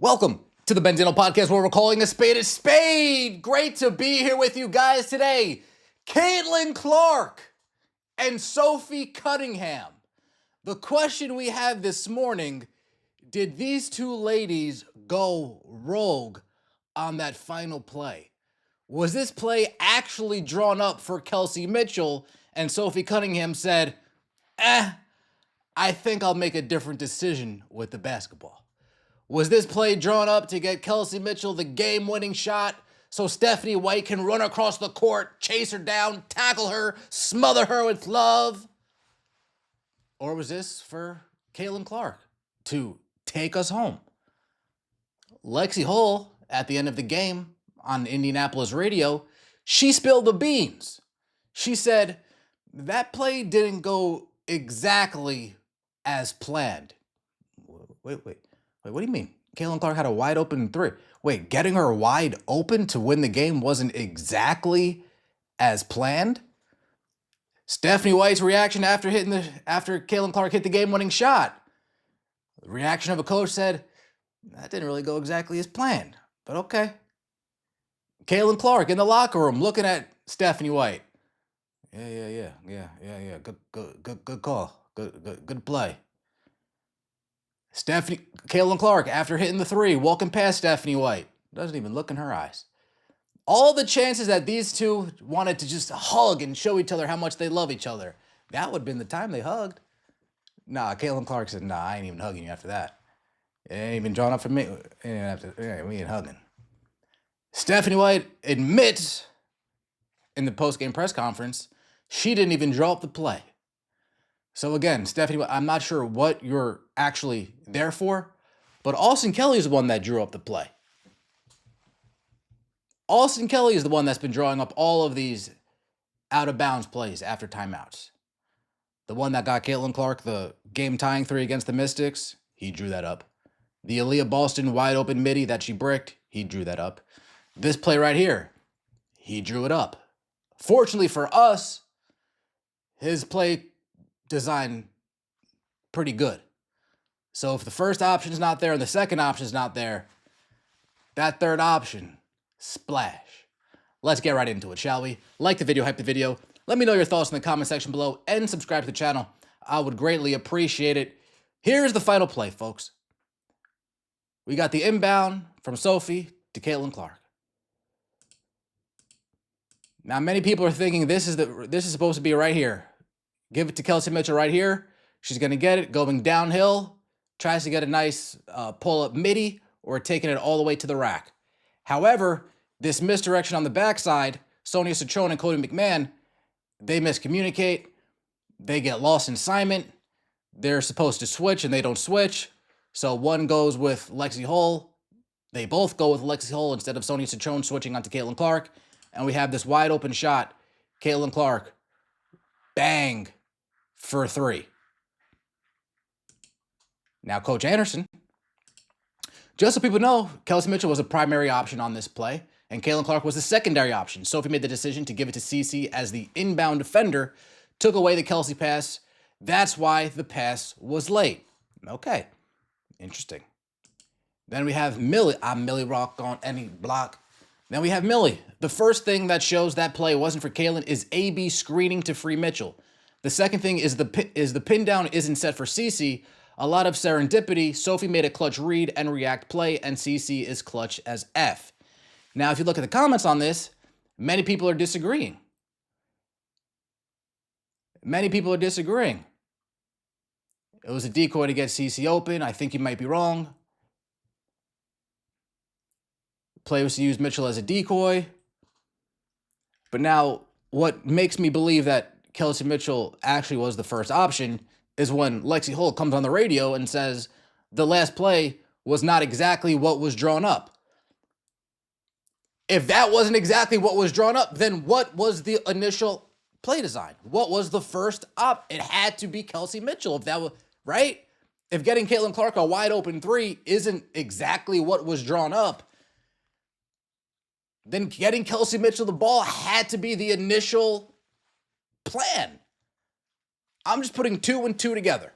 Welcome to the Benzino Podcast, where we're calling a spade. Great to be here with you guys today. Caitlin Clark and Sophie Cunningham. The question we had this morning, did these two ladies go rogue on that final play? Was this play actually drawn up for Kelsey Mitchell? And Sophie Cunningham said, I think I'll make a different decision with the basketball. Was this play drawn up to get Kelsey Mitchell the game-winning shot so Stephanie White can run across the court, chase her down, tackle her, smother her with love? Or was this for Caitlin Clark to take us home? Lexi Hull, at the end of the game on Indianapolis radio, she spilled the beans. She said, that play didn't go exactly as planned. Wait, what do you mean? Caitlin Clark had a wide open three. Wait, getting her wide open to win the game wasn't exactly as planned? Stephanie White's reaction after Caitlin Clark hit the game-winning shot. The reaction of a coach said, that didn't really go exactly as planned, but okay. Caitlin Clark in the locker room looking at Stephanie White. Yeah. Good call. Good play. Caitlin Clark, after hitting the three, walking past Stephanie White, doesn't even look in her eyes. All the chances that these two wanted to just hug and show each other how much they love each other, that would have been the time they hugged. Nah, Caitlin Clark said, nah, I ain't even hugging you after that. It ain't even drawn up for me. We ain't hugging. Stephanie White admits in the post-game press conference, she didn't even draw up the play. So again, Stephanie, I'm not sure what you're actually there for, but Austin Kelly is the one that drew up the play. Austin Kelly is the one that's been drawing up all of these out-of-bounds plays after timeouts. The one that got Caitlin Clark the game-tying three against the Mystics, he drew that up. The Aaliyah Boston wide-open midi that she bricked, he drew that up. This play right here, he drew it up. Fortunately for us, his play design pretty good. So if the first option is not there and the second option is not there, that third option, splash. Let's get right into it, shall we? Like the video, hype the video. Let me know your thoughts in the comment section below and subscribe to the channel. I would greatly appreciate it. Here's the final play, folks. We got the inbound from Sophie to Caitlin Clark. Now, many people are thinking this is supposed to be right here. Give it to Kelsey Mitchell right here. She's going to get it going downhill. Tries to get a nice pull-up midi or taking it all the way to the rack. However, this misdirection on the backside, Sonia Citrone and Cody McMahon, they miscommunicate. They get lost in assignment. They're supposed to switch and they don't switch. So one goes with Lexi Hull. They both go with Lexi Hull instead of Sonia Citrone switching onto Caitlin Clark. And we have this wide open shot. Caitlin Clark, bang, for three. Now, Coach Anderson, just so people know, Kelsey Mitchell was a primary option on this play, and Caitlin Clark was the secondary option. Sophie made the decision to give it to Cece as the inbound defender, took away the Kelsey pass. That's why the pass was late. Okay, interesting. Then we have Millie. I'm Millie Rock on any block. Then we have Millie. The first thing that shows that play wasn't for Caitlin is AB screening to free Mitchell. The second thing is the pin down isn't set for Cece. A lot of serendipity. Sophie made a clutch read and react play, and Cece is clutch as F. Now, if you look at the comments on this, many people are disagreeing. It was a decoy to get Cece open. I think you might be wrong. Play was to use Mitchell as a decoy. But now, what makes me believe that Kelsey Mitchell actually was the first option is when Lexi Hull comes on the radio and says the last play was not exactly what was drawn up. If that wasn't exactly what was drawn up, then what was the initial play design? What was the first op? It had to be Kelsey Mitchell. If that was right, if getting Caitlin Clark a wide open three isn't exactly what was drawn up, then getting Kelsey Mitchell the ball had to be the initial plan. I'm just putting two and two together.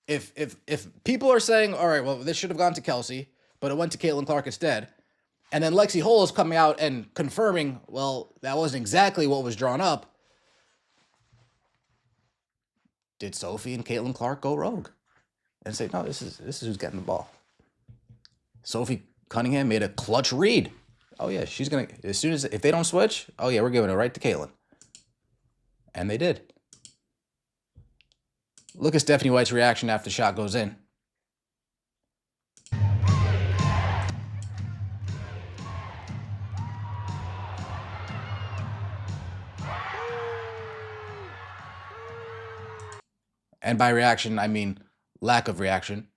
If people are saying, all right, well, this should have gone to Kelsey, but it went to Caitlin Clark instead, and then Lexi Hull is coming out and confirming, well, that wasn't exactly what was drawn up. Did Sophie and Caitlin Clark go rogue and say, no, this is who's getting the ball? Sophie Cunningham made a clutch read. Oh yeah, she's gonna, as soon as, if they don't switch, oh yeah, we're giving it right to Caitlin. And they did. Look at Stephanie White's reaction after the shot goes in. And by reaction, I mean lack of reaction.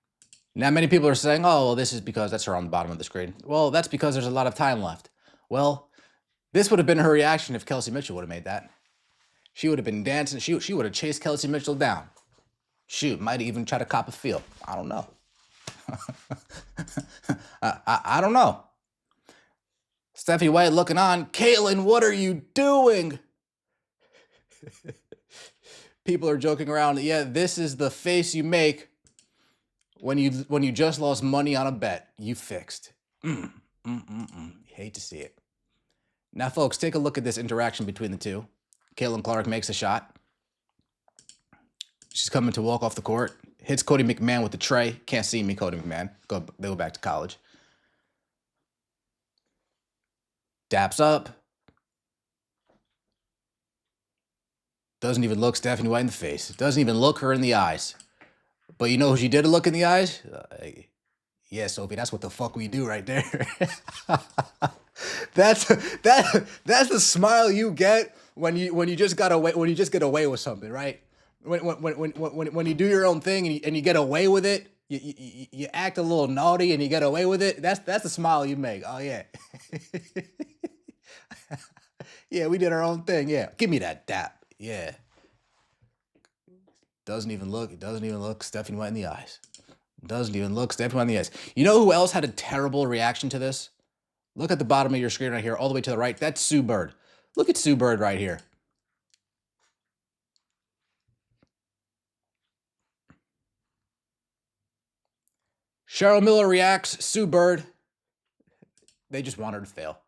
Now, many people are saying, oh, well, this is because that's her on the bottom of the screen. Well, that's because there's a lot of time left. Well, this would have been her reaction if Kelsey Mitchell would have made that. She would have been dancing. She would have chased Kelsey Mitchell down. Shoot, might even try to cop a feel. I don't know. I don't know. Stephanie White looking on. Caitlin, what are you doing? People are joking around. Yeah, this is the face you make when you just lost money on a bet. You fixed. Hate to see it. Now, folks, take a look at this interaction between the two. Caitlin Clark makes a shot. She's coming to walk off the court. Hits Cody McMahon with the tray. Can't see me, Cody McMahon. They go back to college. Daps up. Doesn't even look Stephanie White in the face. Doesn't even look her in the eyes. But you know who she did look in the eyes? Yeah, Sophie, that's what the fuck we do right there. That's the smile you get when you just get away with something, right? When you do your own thing and you get away with it, you act a little naughty and you get away with it. That's the smile you make. Oh yeah. Yeah, we did our own thing. Yeah, give me that dap. Yeah. Doesn't even look Stephanie White in the eyes. Doesn't even look Stephanie White in the eyes. You know who else had a terrible reaction to this? Look at the bottom of your screen right here, all the way to the right. That's Sue Bird. Look at Sue Bird right here. Cheryl Miller reacts. Sue Bird. They just want her to fail.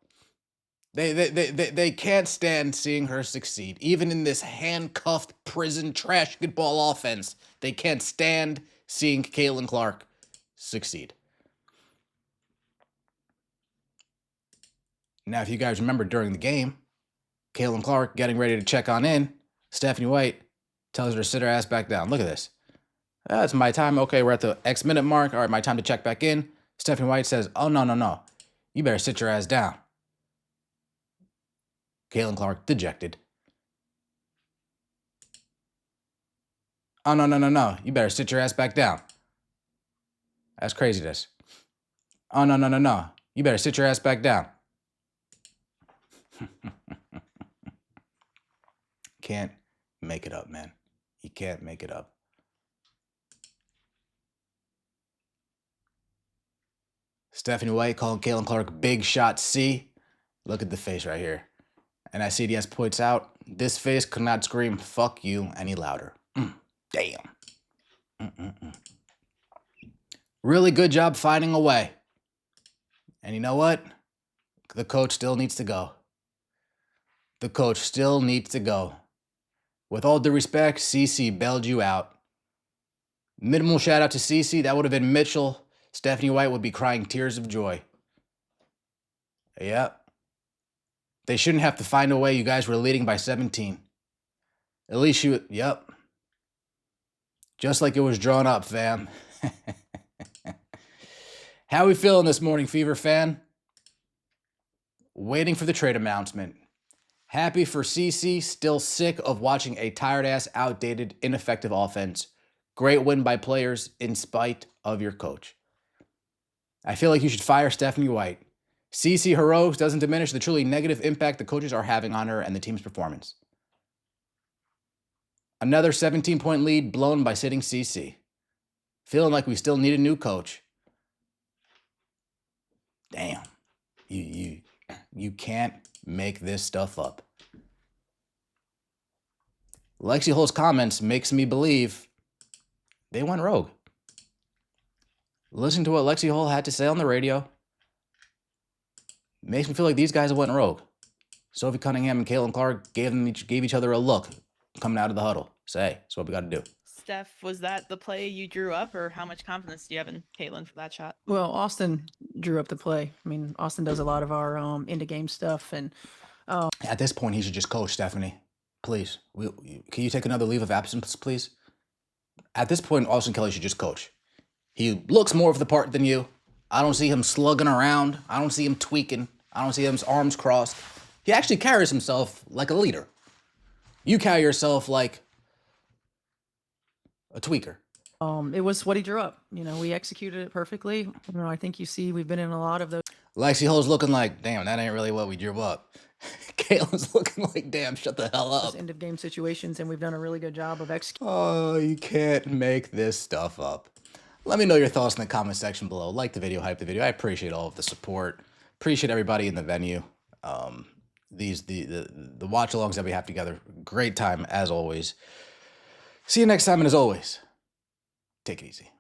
They can't stand seeing her succeed. Even in this handcuffed prison trash ball offense, they can't stand seeing Caitlin Clark succeed. Now, if you guys remember during the game, Caitlin Clark getting ready to check on in, Stephanie White tells her to sit her ass back down. Look at this. It's my time. Okay, we're at the X minute mark. All right, my time to check back in. Stephanie White says, oh, no. You better sit your ass down. Caitlin Clark dejected. Oh, no. You better sit your ass back down. That's craziness. Oh, no. You better sit your ass back down. Can't make it up, man. You can't make it up. Stephanie White calling Caitlin Clark Big Shot C. Look at the face right here. And as CDS points out, this face could not scream fuck you any louder. Damn. Really good job finding a way. And you know what? The coach still needs to go. The coach still needs to go. With all due respect, CC bailed you out. Minimal shout out to CC. That would have been Mitchell. Stephanie White would be crying tears of joy. Yep. They shouldn't have to find a way. You guys were leading by 17. At least you, yep. Just like it was drawn up, fam. How we feeling this morning, Fever fan? Waiting for the trade announcement. Happy for CC, still sick of watching a tired-ass, outdated, ineffective offense. Great win by players in spite of your coach. I feel like you should fire Stephanie White. CC heroics doesn't diminish the truly negative impact the coaches are having on her and the team's performance. Another 17-point lead blown by sitting CC. Feeling like we still need a new coach. Damn. You can't make this stuff up. Lexi Hull's comments makes me believe They went rogue. Listening to what Lexi Hall had to say on the radio makes me feel like these guys went rogue. Sophie Cunningham and Caitlin Clark gave each other a look coming out of the huddle. Say, that's what we got to do. Steph, was that the play you drew up, or how much confidence do you have in Caitlin for that shot? Well, Austin drew up the play. I mean, Austin does a lot of our end of game stuff, and At this point, he should just coach, Stephanie. Please, can you take another leave of absence, please? At this point, Austin Kelly should just coach. He looks more of the part than you. I don't see him slugging around. I don't see him tweaking. I don't see him arms crossed. He actually carries himself like a leader. You carry yourself like a tweaker. it was what he drew up. You know, we executed it perfectly. You know, I think you see we've been in a lot of those Lexi Hull's looking like, damn, that ain't really what we drew up. Caitlin's looking like, damn, shut the hell up. end of game situations, and we've done a really good job of executing. Oh, you can't make this stuff up. Let me know your thoughts in the comment section below. Like the video, hype the video. I appreciate all of the support. Appreciate everybody in the venue. The watch-alongs that we have together. Great time, as always. See you next time, and as always, take it easy.